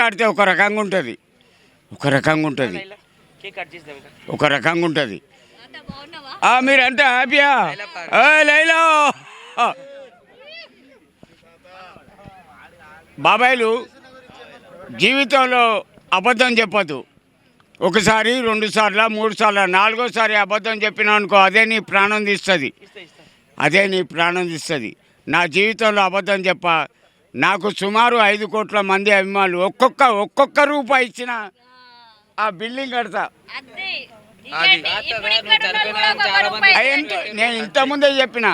మాట్లాడితే ఒక రకంగా ఉంటుంది, ఒక రకంగా ఉంటుంది, ఒక రకంగా ఉంటుంది. మీరంతా హ్యాపీయా? లైలా బాబాయిలు జీవితంలో అబద్ధం చెప్పద్దు. ఒకసారి, 2 సార్లు, 3 సార్లు, 4వ సారి అబద్ధం చెప్పినావు అనుకో, అదే నీ ప్రాణం తీస్తుంది, అదే నీ ప్రాణం తీస్తుంది. నా జీవితంలో అబద్ధం చెప్ప, నాకు సుమారు 5 కోట్ల మంది అభిమానులు, ఒక్కొక్క రూపాయి ఇచ్చిన ఆ బిల్డింగ్ కడతా. నేను ఇంత ముందే చెప్పిన,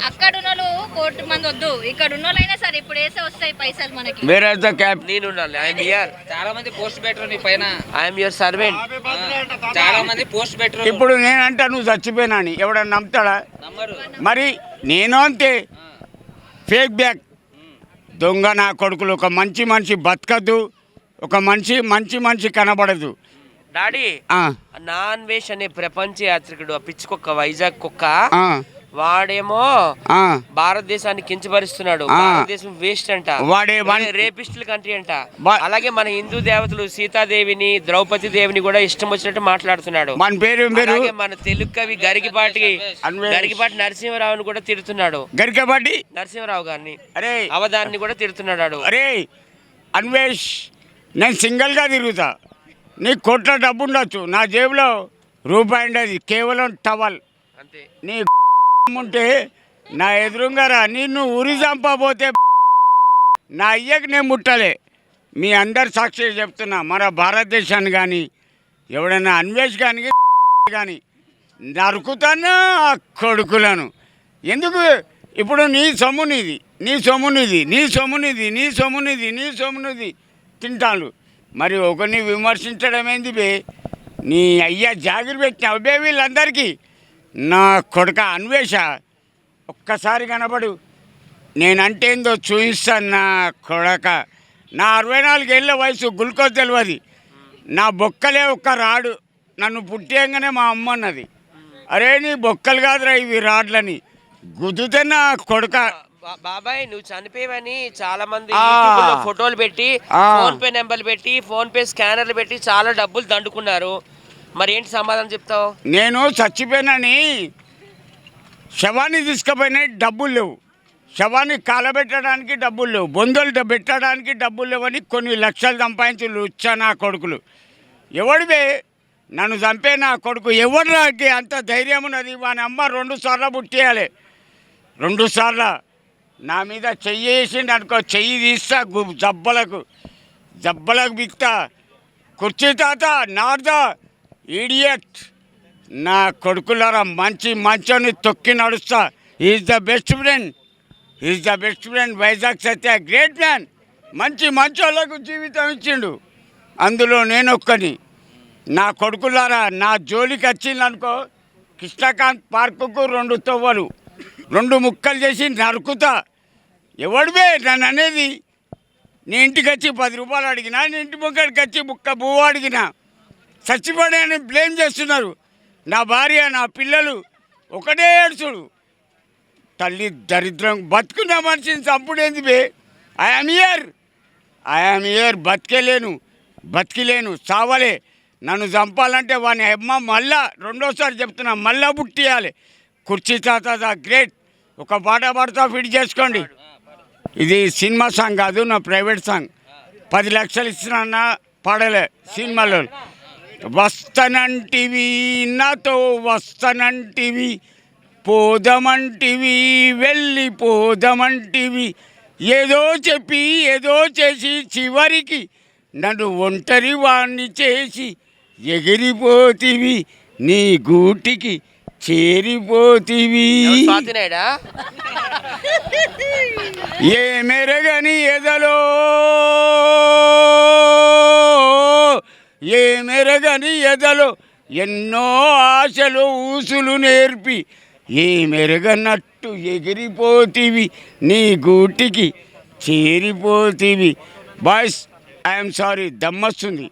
అక్కడ కోటి మంది వద్దు, ఇక్కడ ఉన్నోళ్ళైనా సరే ఇప్పుడు వేసే వస్తాయి పైసలు మనకి. వేరే క్యాప్ నేను చాలా మంది పోస్ట్ పెట్టరు నీ పైన. I'm your servant. చాలా మంది పోస్ట్ పెట్టరు. ఇప్పుడు నేనంటా నువ్వు చచ్చిపోయినా అని ఎవడన్నా నమ్ముతాడా? మరి నేను అంతే, ఫేక్ బ్యాక్ దొంగ నా కొడుకులు. ఒక మంచి మనిషి బతకద్దు, ఒక మంచి కనబడదు. డాడీ, నాన్ వేష్ అనే ప్రపంచ యాత్రికుడు పిచ్చుకొక్క వైజాగ్ కుక్క వాడేమో భారతదేశాన్ని కించపరుస్తున్నాడు. భారతదేశం వేస్ట్ అంట, రేపిస్టుల కంట్రీ అంట. అలాగే మన హిందూ దేవతలు సీతాదేవిని, ద్రౌపది దేవిని కూడా ఇష్టం వచ్చినట్టు మాట్లాడుతున్నాడు. మన తెలుగు కవి గరికపాటి నరసింహరావుని కూడా తిడుతున్నాడు. గరికపాటి నరసింహరావు గారిని, అవధాన్ని కూడా తిడుతున్నాడు. అరే అన్వేష్, నేను సింగిల్గా తిరుగుతా, నీకు కోట్ల డబ్బు ఉండొచ్చు, నా జేబులో రూపాయి ఉండదు, కేవలం టవల్. నీ ఉంటే నా ఎదురుగారా, నిన్ను ఉరి చంపబోతే నా అయ్యకి నేను ముట్టలే. మీ అందరు సాక్షి చెప్తున్నా, మన భారతదేశాన్ని కానీ ఎవడైనా అన్వేష్ కానీ నరుకుతాను ఆ కొడుకులను. ఎందుకు? ఇప్పుడు నీ సొమ్మునిది తింటాను. మరి ఒకరిని విమర్శించడం ఏంది బే? నీ అయ్యా జాగిరి పెట్టినావు బే వీళ్ళందరికీ. నా కొడుక అన్వేష, ఒక్కసారి కనబడు, నేనంటే ఏందో చూపిస్తాను. నా కొడక, నా 64 ఏళ్ళ వయసు, గుల్కోజ్ తెలియదు, నా బొక్కలే ఒక్క రాడు. నన్ను పుట్టేయంగానే మా అమ్మ అన్నది, అరే నీ బొక్కలు కాదురా ఇవి రాడ్లని. గుద్దుతే నా కొడుక. బాబాయ్, నువ్వు చనిపోయావని చాలా మంది ఫోటోలు పెట్టి, ఫోన్ పే నెంబర్లు పెట్టి, ఫోన్ పే స్కానర్లు పెట్టి చాలా డబ్బులు దండుకున్నారు. మరి ఏంటి సమాధానం చెప్తావు? నేను చచ్చిపోయినని శవాన్ని తీసుకుపోయిన డబ్బులు లేవు, శవాన్ని కాలబెట్టడానికి డబ్బులు లేవు, బొందలు పెట్టడానికి డబ్బులు లేవని కొన్ని లక్షలు సంపాదించులు వచ్చా నా కొడుకులు. ఎవడివే నన్ను చంపే నా కొడుకు? ఎవరికి అంత ధైర్యం ఉన్నది? వాని అమ్మ 2 సార్లు పుట్టేయాలి, 2 సార్లు నా మీద చెయ్యి వేసిండు అనుకో, చెయ్యి తీస్తా, జబ్బలకు బిక్తా. కుర్చీ తాత నార్దా ఈడియట్ నా కొడుకులారా, మంచోని తొక్కి నడుస్తా. Is the best friend Vizag Satya, great man. మంచోళ్ళకు జీవితం ఇచ్చిండు, అందులో నేను ఒక్కని. నా కొడుకులారా, నా జోలికి వచ్చిందనుకో, కృష్ణకాంత్ పార్కుకు 2 తొవ్వలు 2 ముక్కలు చేసి నరుకుతా. ఎవడివే నన్ను అనేది? నీ ఇంటికి వచ్చి 10 రూపాయలు అడిగినా, నీ ఇంటి ముక్కడికి వచ్చి ముక్క పువ్వు అడిగినా, చచ్చిపోయాడని బ్లేమ్ చేస్తున్నారు. నా భార్య, నా పిల్లలు ఒకటే ఏడుచుడు. తల్లి దరిద్రం, బతుకున్న మనిషిని చంపుడేంది బే? I'm year, బతికిలేను, చావలే. నన్ను చంపాలంటే వాని అమ్మ మళ్ళా 2వసారి చెప్తున్నా, మళ్ళా పుట్టియాలి. కుర్చీ తాత ద గ్రేట్. ఒక పాట పాడుతా, ఫిట్ చేసుకోండి. ఇది సినిమా సాంగ్ కాదు, నా ప్రైవేట్ సాంగ్. 10 లక్షలు ఇస్తున్నా పాడలే సినిమాలో. వస్తనంటివి నాతో, వస్తనంటివి, పోదమంటివి, వెళ్ళిపోదమంటివి, ఏదో చెప్పి ఏదో చేసి చివరికి నన్ను ఒంటరి వాణ్ణి చేసి ఎగిరిపోతివి, నీ గూటికి చేరిపోతివి. ఏ మెరగని ఎదలో ఎన్నో ఆశలు ఊసులు నేర్పి, ఏ మెరగనట్టు ఎగిరిపోతివి, నీ గూటికి చేరిపోతివి. Boys, I'm sorry, దమ్మొస్తుంది.